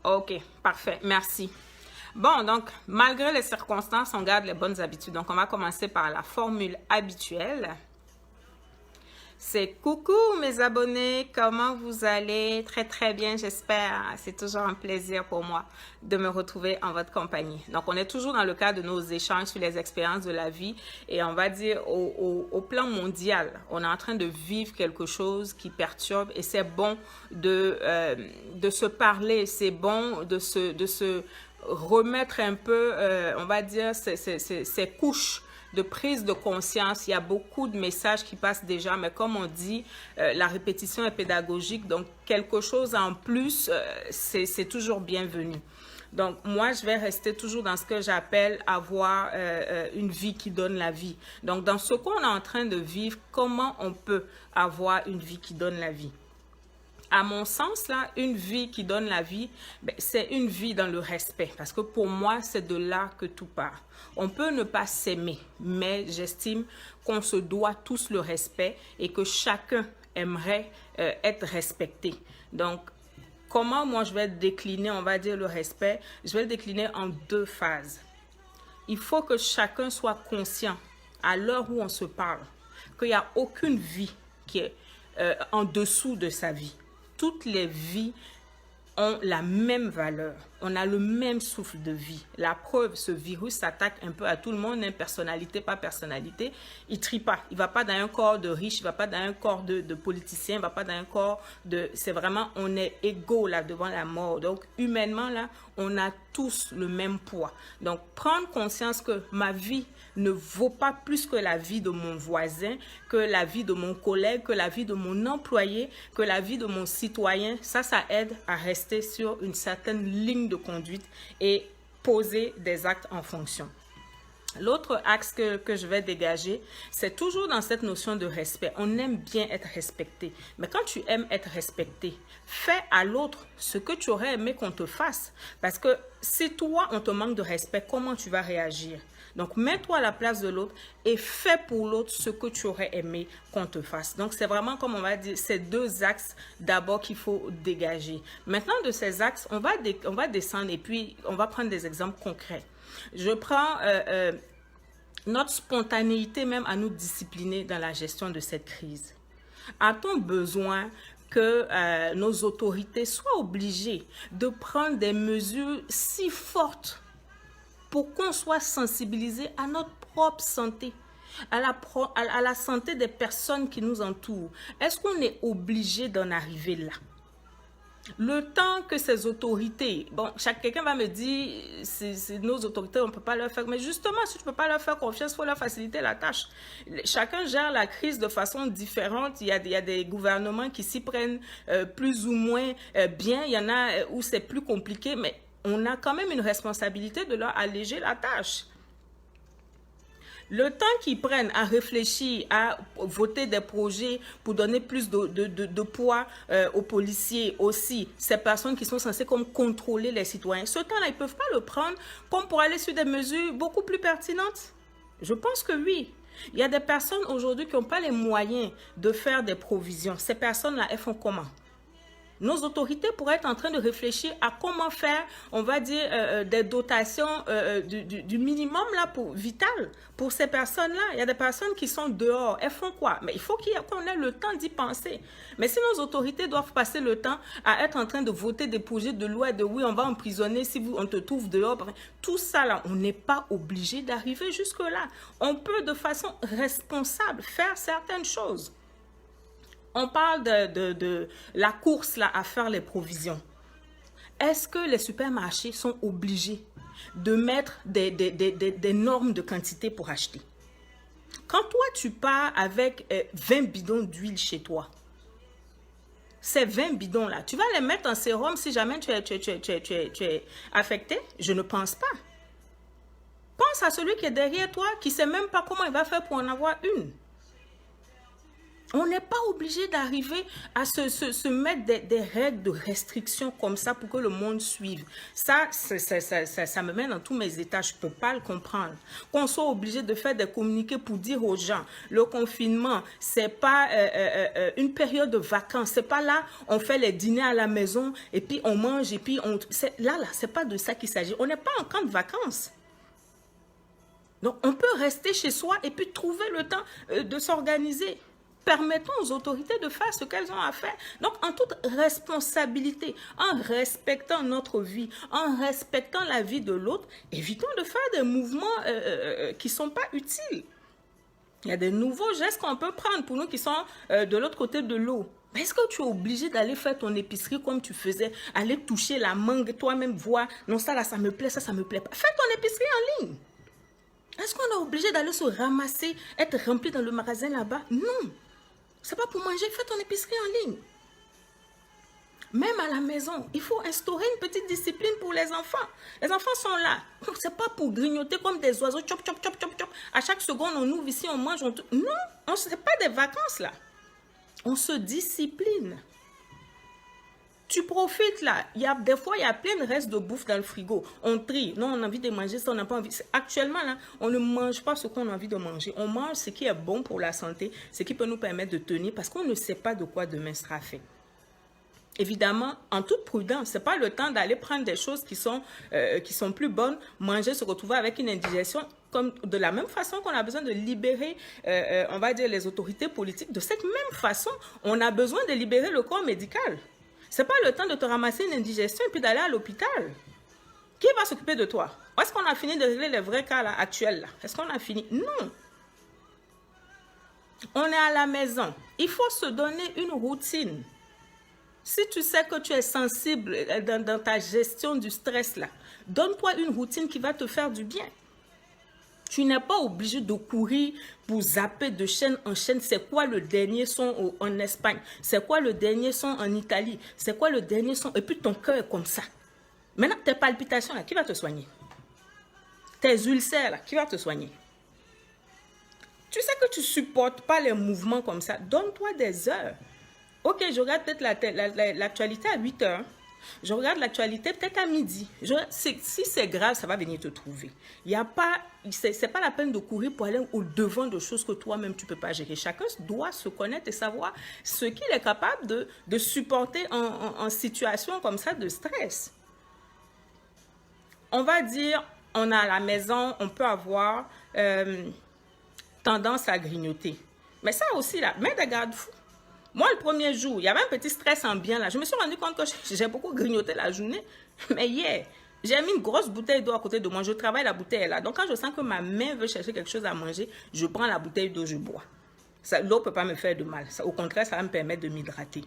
Ok, parfait, merci. Bon, donc, malgré les circonstances, on garde les bonnes habitudes. Donc, on va commencer par la formule habituelle. C'est coucou mes abonnés, comment vous allez? Très très bien, j'espère. C'est toujours un plaisir pour moi de me retrouver en votre compagnie. Donc, on est toujours dans le cadre de nos échanges sur les expériences de la vie et on va dire au plan mondial, on est en train de vivre quelque chose qui perturbe et c'est bon de se parler, c'est bon de se remettre un peu, on va dire, ces couches de prise de conscience. Il y a beaucoup de messages qui passent déjà, mais comme on dit, la répétition est pédagogique, donc quelque chose en plus, c'est toujours bienvenu. Donc, moi, je vais rester toujours dans ce que j'appelle avoir une vie qui donne la vie. Donc, dans ce qu'on est en train de vivre, comment on peut avoir une vie qui donne la vie? À mon sens, là, une vie qui donne la vie, c'est une vie dans le respect. Parce que pour moi, c'est de là que tout part. On peut ne pas s'aimer, mais j'estime qu'on se doit tous le respect et que chacun aimerait être respecté. Donc, comment moi je vais décliner, on va dire, le respect? Je vais le décliner en deux phases. Il faut que chacun soit conscient, à l'heure où on se parle, qu'il n'y a aucune vie qui est en dessous de sa vie. Toutes les vies ont la même valeur. On a le même souffle de vie. La preuve, ce virus s'attaque un peu à tout le monde, hein, personnalité, pas personnalité. Il ne trie pas. Il ne va pas dans un corps de riche, il ne va pas dans un corps de politicien, il ne va pas dans un corps de... C'est vraiment, on est égaux là devant la mort. Donc, humainement, là, on a tous le même poids. Donc, prendre conscience que ma vie ne vaut pas plus que la vie de mon voisin, que la vie de mon collègue, que la vie de mon employé, que la vie de mon citoyen. Ça aide à rester sur une certaine ligne de conduite et poser des actes en fonction. L'autre axe que je vais dégager, c'est toujours dans cette notion de respect. On aime bien être respecté. Mais quand tu aimes être respecté, fais à l'autre ce que tu aurais aimé qu'on te fasse. Parce que si toi, on te manque de respect, comment tu vas réagir? Donc, mets-toi à la place de l'autre et fais pour l'autre ce que tu aurais aimé qu'on te fasse. Donc, c'est vraiment, comme on va dire, ces deux axes d'abord qu'il faut dégager. Maintenant, de ces axes, on va descendre et puis on va prendre des exemples concrets. Je prends notre spontanéité même à nous discipliner dans la gestion de cette crise. A-t-on besoin que nos autorités soient obligées de prendre des mesures si fortes pour qu'on soit sensibilisé à notre propre santé, à la santé des personnes qui nous entourent? Est-ce qu'on est obligé d'en arriver là? Le temps que ces autorités, bon, quelqu'un va me dire, c'est nos autorités, on ne peut pas leur faire, mais justement, si tu ne peux pas leur faire confiance, il faut leur faciliter la tâche. Chacun gère la crise de façon différente. Il y a des gouvernements qui s'y prennent plus ou moins bien, il y en a où c'est plus compliqué, mais on a quand même une responsabilité de leur alléger la tâche. Le temps qu'ils prennent à réfléchir, à voter des projets pour donner plus de poids aux policiers aussi, ces personnes qui sont censées comme contrôler les citoyens, ce temps-là, ils ne peuvent pas le prendre comme pour aller sur des mesures beaucoup plus pertinentes? Je pense que oui. Il y a des personnes aujourd'hui qui n'ont pas les moyens de faire des provisions. Ces personnes-là, elles font comment? Nos autorités pourraient être en train de réfléchir à comment faire, on va dire, des dotations du minimum là vital pour ces personnes-là. Il y a des personnes qui sont dehors. Elles font quoi? Mais il faut qu'on ait le temps d'y penser. Mais si nos autorités doivent passer le temps à être en train de voter des projets de loi de oui, on va emprisonner si on te trouve dehors, tout ça là, on n'est pas obligé d'arriver jusque-là. On peut de façon responsable faire certaines choses. On parle de la course là, à faire les provisions. Est-ce que les supermarchés sont obligés de mettre des normes de quantité pour acheter? Quand toi, tu pars avec 20 bidons d'huile chez toi, ces 20 bidons-là, tu vas les mettre en sérum si jamais tu es affecté? Je ne pense pas. Pense à celui qui est derrière toi, qui ne sait même pas comment il va faire pour en avoir une. On n'est pas obligé d'arriver à se mettre des règles de restriction comme ça pour que le monde suive. Ça me met dans tous mes états. Je ne peux pas le comprendre. Qu'on soit obligé de faire des communiqués pour dire aux gens, le confinement, ce n'est pas une période de vacances. Ce n'est pas là, on fait les dîners à la maison et puis on mange et puis on... ce n'est pas de ça qu'il s'agit. On n'est pas en camp de vacances. Donc, on peut rester chez soi et puis trouver le temps de s'organiser. Permettons aux autorités de faire ce qu'elles ont à faire. Donc, en toute responsabilité, en respectant notre vie, en respectant la vie de l'autre, évitons de faire des mouvements qui ne sont pas utiles. Il y a des nouveaux gestes qu'on peut prendre pour nous qui sont de l'autre côté de l'eau. Mais est-ce que tu es obligé d'aller faire ton épicerie comme tu faisais, aller toucher la mangue, toi-même voir, non, ça là, ça me plaît, ça me plaît pas. Fais ton épicerie en ligne. Est-ce qu'on est obligé d'aller se ramasser, être rempli dans le magasin là-bas? Non. C'est pas pour manger, fais ton épicerie en ligne. Même à la maison, il faut instaurer une petite discipline pour les enfants. Les enfants sont là. C'est pas pour grignoter comme des oiseaux, chop, chop, chop, chop, chop. À chaque seconde, on ouvre ici, on mange. Non, ce n'est pas des vacances là. On se discipline. Tu profites là. Des fois, il y a plein de restes de bouffe dans le frigo. On trie. Non, on a envie de manger ça, on n'a pas envie. Actuellement, là, on ne mange pas ce qu'on a envie de manger. On mange ce qui est bon pour la santé, ce qui peut nous permettre de tenir parce qu'on ne sait pas de quoi demain sera fait. Évidemment, en toute prudence, ce n'est pas le temps d'aller prendre des choses qui sont plus bonnes, manger, se retrouver avec une indigestion. Comme de la même façon qu'on a besoin de libérer, on va dire, les autorités politiques, de cette même façon, on a besoin de libérer le corps médical. Ce n'est pas le temps de te ramasser une indigestion et puis d'aller à l'hôpital. Qui va s'occuper de toi? Est-ce qu'on a fini de régler les vrais cas là, actuels là? Est-ce qu'on a fini? Non. On est à la maison. Il faut se donner une routine. Si tu sais que tu es sensible dans ta gestion du stress là, donne-toi une routine qui va te faire du bien. Tu n'es pas obligé de courir pour zapper de chaîne en chaîne. C'est quoi le dernier son en Espagne? C'est quoi le dernier son en Italie? C'est quoi le dernier son? Et puis ton cœur est comme ça. Maintenant, tes palpitations, là, qui va te soigner? Tes ulcères, là, qui va te soigner? Tu sais que tu ne supportes pas les mouvements comme ça. Donne-toi des heures. Ok, je regarde peut-être l'actualité à 8 heures. Je regarde l'actualité peut-être à midi. Si c'est grave, ça va venir te trouver. C'est pas la peine de courir pour aller au-devant de choses que toi-même tu ne peux pas gérer. Chacun doit se connaître et savoir ce qu'il est capable de supporter en situation comme ça de stress. On va dire, on est à la maison, on peut avoir tendance à grignoter. Mais ça aussi, là, mets des garde-fous. Moi, le premier jour, il y avait un petit stress ambiant là. Je me suis rendu compte que j'ai beaucoup grignoté la journée. Mais hier, j'ai mis une grosse bouteille d'eau à côté de moi. Je travaille, la bouteille est là. Donc, quand je sens que ma main veut chercher quelque chose à manger, je prends la bouteille d'eau, je bois. L'eau ne peut pas me faire de mal. Au contraire, ça va me permettre de m'hydrater.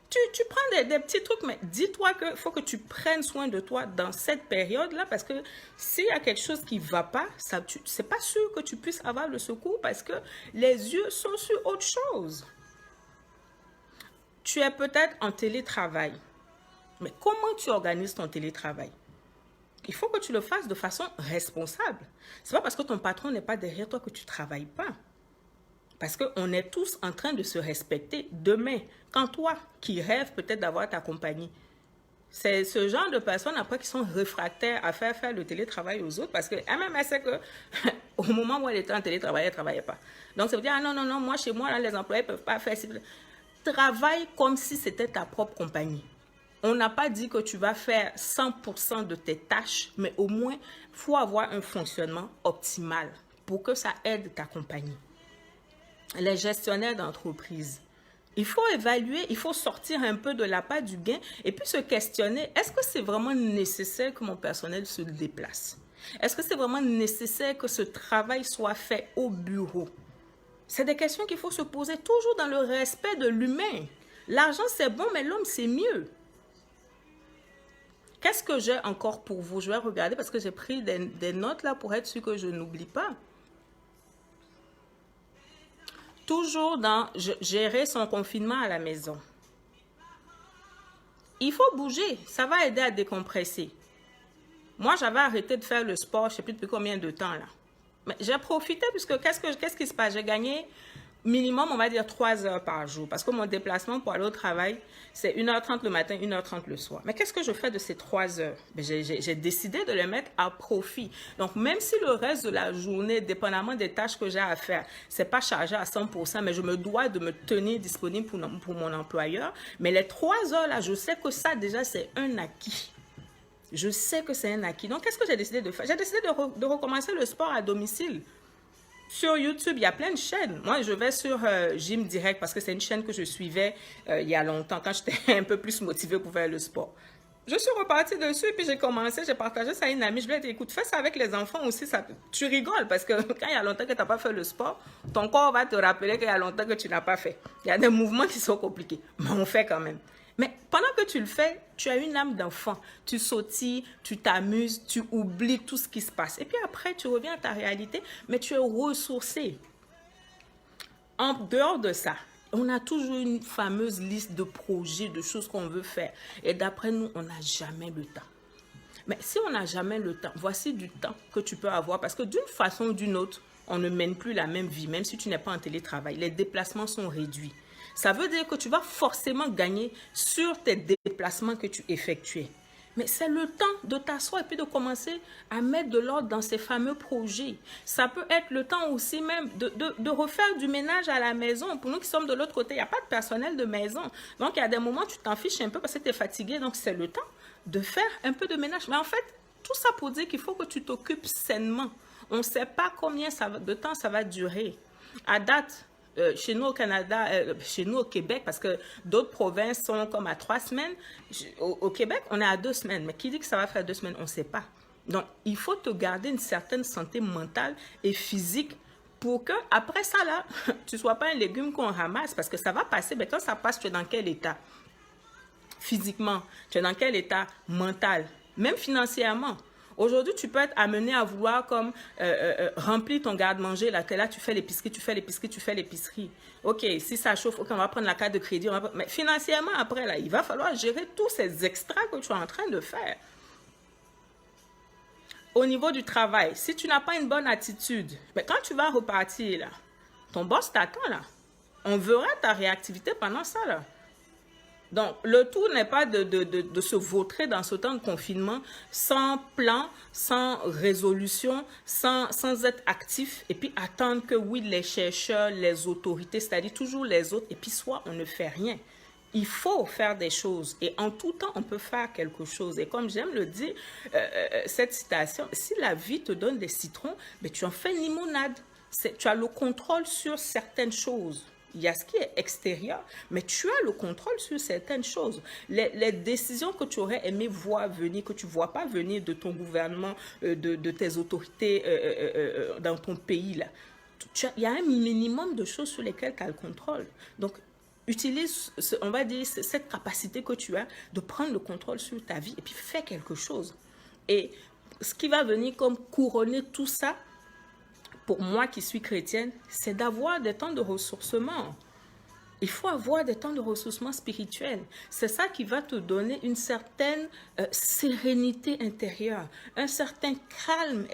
Tu prends des petits trucs, mais dis-toi qu'il faut que tu prennes soin de toi dans cette période-là parce que s'il y a quelque chose qui ne va pas, c'est pas sûr que tu puisses avoir le secours parce que les yeux sont sur autre chose. Tu es peut-être en télétravail, mais comment tu organises ton télétravail? Il faut que tu le fasses de façon responsable. Ce n'est pas parce que ton patron n'est pas derrière toi que tu ne travailles pas. Parce qu'on est tous en train de se respecter. Demain, quand toi, qui rêves peut-être d'avoir ta compagnie, c'est ce genre de personnes après qui sont réfractaires à faire le télétravail aux autres parce qu'elle-même, elle sait qu'au moment où elle était en télétravail, elle ne travaillait pas. Donc, ça veut dire, ah non, moi, chez moi, là, les employés ne peuvent pas faire... Travaille comme si c'était ta propre compagnie. On n'a pas dit que tu vas faire 100% de tes tâches, mais au moins, il faut avoir un fonctionnement optimal pour que ça aide ta compagnie. Les gestionnaires d'entreprise, il faut évaluer, il faut sortir un peu de l'appât du gain et puis se questionner, est-ce que c'est vraiment nécessaire que mon personnel se déplace? Est-ce que c'est vraiment nécessaire que ce travail soit fait au bureau? C'est des questions qu'il faut se poser toujours dans le respect de l'humain. L'argent, c'est bon, mais l'homme, c'est mieux. Qu'est-ce que j'ai encore pour vous? Je vais regarder parce que j'ai pris des notes là pour être sûr que je n'oublie pas. Toujours dans gérer son confinement à la maison. Il faut bouger, ça va aider à décompresser. Moi, j'avais arrêté de faire le sport, je ne sais plus depuis combien de temps là. Mais j'ai profité puisque qu'est-ce qui se passe? J'ai gagné minimum, on va dire 3 heures par jour. Parce que mon déplacement pour aller au travail, c'est 1h30 le matin, 1h30 le soir. Mais qu'est-ce que je fais de ces 3 heures? J'ai décidé de les mettre à profit. Donc, même si le reste de la journée, dépendamment des tâches que j'ai à faire, c'est pas chargé à 100%, mais je me dois de me tenir disponible pour mon employeur. Mais les 3 heures là, je sais que ça, déjà, c'est un acquis. Je sais que c'est un acquis. Donc, qu'est-ce que j'ai décidé de faire? J'ai décidé de recommencer le sport à domicile. Sur YouTube, il y a plein de chaînes. Moi, je vais sur Gym Direct parce que c'est une chaîne que je suivais il y a longtemps, quand j'étais un peu plus motivée pour faire le sport. Je suis repartie dessus et puis j'ai commencé, j'ai partagé ça à une amie. Je lui ai dit, écoute, fais ça avec les enfants aussi. Ça, tu rigoles parce que quand il y a longtemps que tu n'as pas fait le sport, ton corps va te rappeler qu'il y a longtemps que tu n'as pas fait. Il y a des mouvements qui sont compliqués, mais on fait quand même. Mais pendant que tu le fais, tu as une âme d'enfant. Tu sautilles, tu t'amuses, tu oublies tout ce qui se passe. Et puis après, tu reviens à ta réalité, mais tu es ressourcé. En dehors de ça, on a toujours une fameuse liste de projets, de choses qu'on veut faire. Et d'après nous, on n'a jamais le temps. Mais si on n'a jamais le temps, voici du temps que tu peux avoir. Parce que d'une façon ou d'une autre, on ne mène plus la même vie, même si tu n'es pas en télétravail. Les déplacements sont réduits. Ça veut dire que tu vas forcément gagner sur tes déplacements que tu effectuais. Mais c'est le temps de t'asseoir et puis de commencer à mettre de l'ordre dans ces fameux projets. Ça peut être le temps aussi même de refaire du ménage à la maison. Pour nous qui sommes de l'autre côté, il n'y a pas de personnel de maison. Donc, il y a des moments où tu t'en fiches un peu parce que tu es fatigué. Donc, c'est le temps de faire un peu de ménage. Mais en fait, tout ça pour dire qu'il faut que tu t'occupes sainement. On ne sait pas combien de temps ça va durer. À date, chez nous au Canada, chez nous au Québec, parce que d'autres provinces sont comme à 3 semaines. Au Québec, on est à 2 semaines. Mais qui dit que ça va faire 2 semaines? On ne sait pas. Donc, il faut te garder une certaine santé mentale et physique pour que, après ça, là, tu ne sois pas un légume qu'on ramasse. Parce que ça va passer. Mais quand ça passe, tu es dans quel état? Physiquement, tu es dans quel état mental? Même financièrement. Aujourd'hui, tu peux être amené à vouloir comme remplir ton garde-manger. Là, tu fais l'épicerie, tu fais l'épicerie, tu fais l'épicerie. OK, si ça chauffe, OK, on va prendre la carte de crédit. Mais financièrement, après, là, il va falloir gérer tous ces extras que tu es en train de faire. Au niveau du travail, si tu n'as pas une bonne attitude, mais quand tu vas repartir, là, ton boss t'attend, là. On verra ta réactivité pendant ça, là. Donc, le tout n'est pas de se vautrer dans ce temps de confinement sans plan, sans résolution, sans être actif et puis attendre que, oui, les chercheurs, les autorités, c'est-à-dire toujours les autres, et puis soit on ne fait rien. Il faut faire des choses et en tout temps, on peut faire quelque chose. Et comme j'aime le dire, cette citation, si la vie te donne des citrons, mais tu en fais une limonade. Tu as le contrôle sur certaines choses. Il y a ce qui est extérieur, mais tu as le contrôle sur certaines choses. Les décisions que tu aurais aimé voir venir, que tu ne vois pas venir de ton gouvernement, de tes autorités dans ton pays, là. Il y a un minimum de choses sur lesquelles tu as le contrôle. Donc, utilise, on va dire, cette capacité que tu as de prendre le contrôle sur ta vie et puis fais quelque chose. Et ce qui va venir comme couronner tout ça, pour moi qui suis chrétienne, c'est d'avoir des temps de ressourcement. Il faut avoir des temps de ressourcement spirituel. C'est ça qui va te donner une certaine sérénité intérieure, un certain calme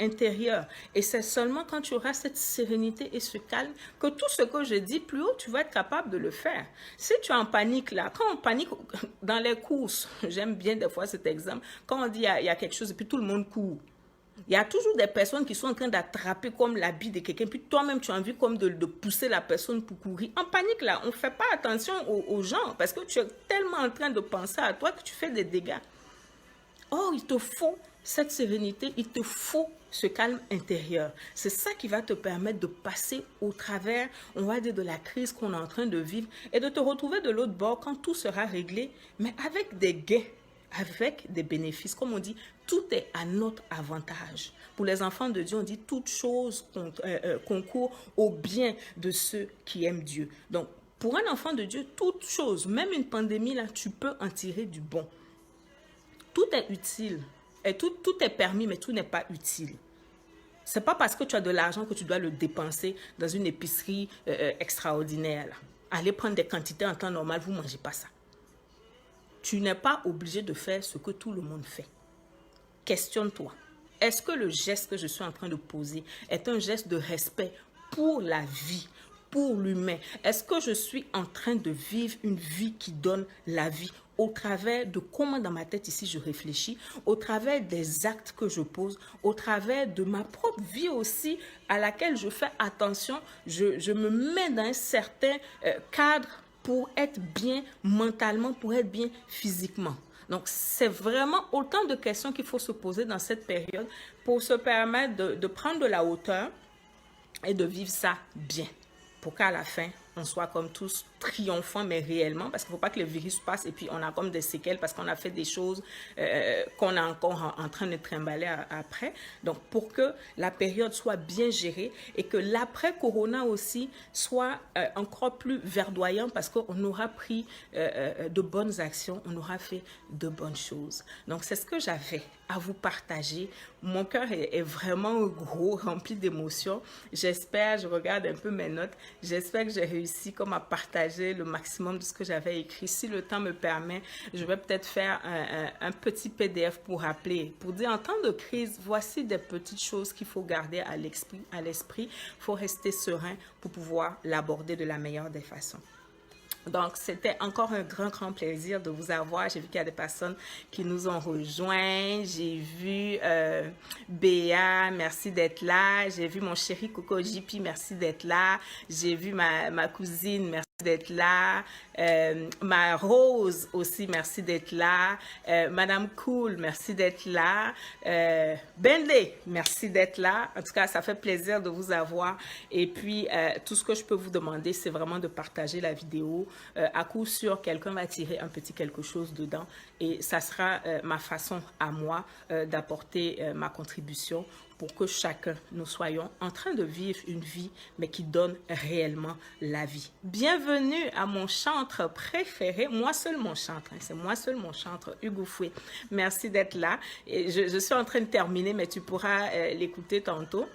intérieur. Et c'est seulement quand tu auras cette sérénité et ce calme que tout ce que je dis plus haut, tu vas être capable de le faire. Si tu es en panique là, quand on panique dans les courses, j'aime bien des fois cet exemple, quand on dit il y a quelque chose et puis tout le monde court. Il y a toujours des personnes qui sont en train d'attraper comme l'habit de quelqu'un, puis toi-même tu as envie comme de pousser la personne pour courir. En panique là, on ne fait pas attention aux gens parce que tu es tellement en train de penser à toi que tu fais des dégâts. Or, il te faut cette sérénité, il te faut ce calme intérieur. C'est ça qui va te permettre de passer au travers, on va dire, de la crise qu'on est en train de vivre et de te retrouver de l'autre bord quand tout sera réglé, mais avec des gains, avec des bénéfices. Comme on dit, tout est à notre avantage. Pour les enfants de Dieu, on dit toute chose concourt au bien de ceux qui aiment Dieu. Donc, pour un enfant de Dieu, toute chose, même une pandémie, là, tu peux en tirer du bon. Tout est utile. Et tout est permis, mais tout n'est pas utile. Ce n'est pas parce que tu as de l'argent que tu dois le dépenser dans une épicerie extraordinaire. Là. Allez prendre des quantités en temps normal, vous ne mangez pas ça. Tu n'es pas obligé de faire ce que tout le monde fait. Questionne-toi. Est-ce que le geste que je suis en train de poser est un geste de respect pour la vie, pour l'humain? Est-ce que je suis en train de vivre une vie qui donne la vie au travers de comment dans ma tête ici je réfléchis, au travers des actes que je pose, au travers de ma propre vie aussi à laquelle je fais attention, je me mets dans un certain cadre pour être bien mentalement, pour être bien physiquement. Donc, c'est vraiment autant de questions qu'il faut se poser dans cette période pour se permettre de prendre de la hauteur et de vivre ça bien. Pour qu'à la fin, on soit comme tous triomphants, mais réellement, parce qu'il ne faut pas que le virus passe et puis on a comme des séquelles parce qu'on a fait des choses qu'on est encore en train de trimballer après. Donc, pour que la période soit bien gérée et que l'après-corona aussi soit encore plus verdoyant parce qu'on aura pris de bonnes actions, on aura fait de bonnes choses. Donc, c'est ce que j'avais à vous partager. Mon cœur est vraiment gros, rempli d'émotions. J'espère, je regarde un peu mes notes, j'espère que j'ai réussi comme à partager le maximum de ce que j'avais écrit. Si le temps me permet, je vais peut-être faire un petit PDF pour rappeler, pour dire en temps de crise, voici des petites choses qu'il faut garder à l'esprit. Il faut rester serein pour pouvoir l'aborder de la meilleure des façons. Donc, c'était encore un grand plaisir de vous avoir. J'ai vu qu'il y a des personnes qui nous ont rejoints. J'ai vu Béa, merci d'être là. J'ai vu mon chéri Coco JP, merci d'être là. J'ai vu ma cousine, merci d'être là. Ma Rose aussi, merci d'être là. Madame Cool, merci d'être là. Bendé, merci d'être là. En tout cas, ça fait plaisir de vous avoir. Et puis, tout ce que je peux vous demander, c'est vraiment de partager la vidéo. À coup sûr, quelqu'un va tirer un petit quelque chose dedans et ça sera ma façon à moi d'apporter ma contribution pour que chacun, nous soyons en train de vivre une vie, mais qui donne réellement la vie. Bienvenue à mon chantre préféré, moi seul mon chantre, hein, c'est moi seul mon chantre, Hugo Fouet. Merci d'être là. Et je suis en train de terminer, mais tu pourras l'écouter tantôt.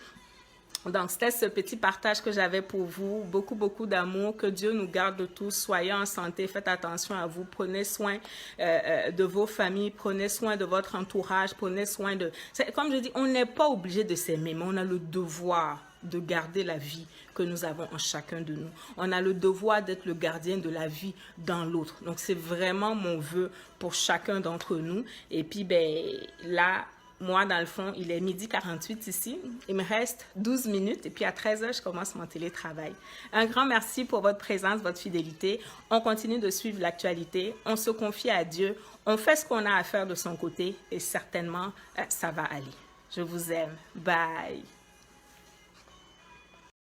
Donc, c'était ce petit partage que j'avais pour vous. Beaucoup d'amour. Que Dieu nous garde tous. Soyez en santé. Faites attention à vous. Prenez soin de vos familles. Prenez soin de votre entourage. Prenez soin de... Comme je dis, on n'est pas obligé de s'aimer, mais on a le devoir de garder la vie que nous avons en chacun de nous. On a le devoir d'être le gardien de la vie dans l'autre. Donc, c'est vraiment mon vœu pour chacun d'entre nous. Et puis, ben, là... Moi, dans le fond, il est 12h48 ici. Il me reste 12 minutes et puis à 13h, je commence mon télétravail. Un grand merci pour votre présence, votre fidélité. On continue de suivre l'actualité. On se confie à Dieu. On fait ce qu'on a à faire de son côté et certainement, ça va aller. Je vous aime. Bye.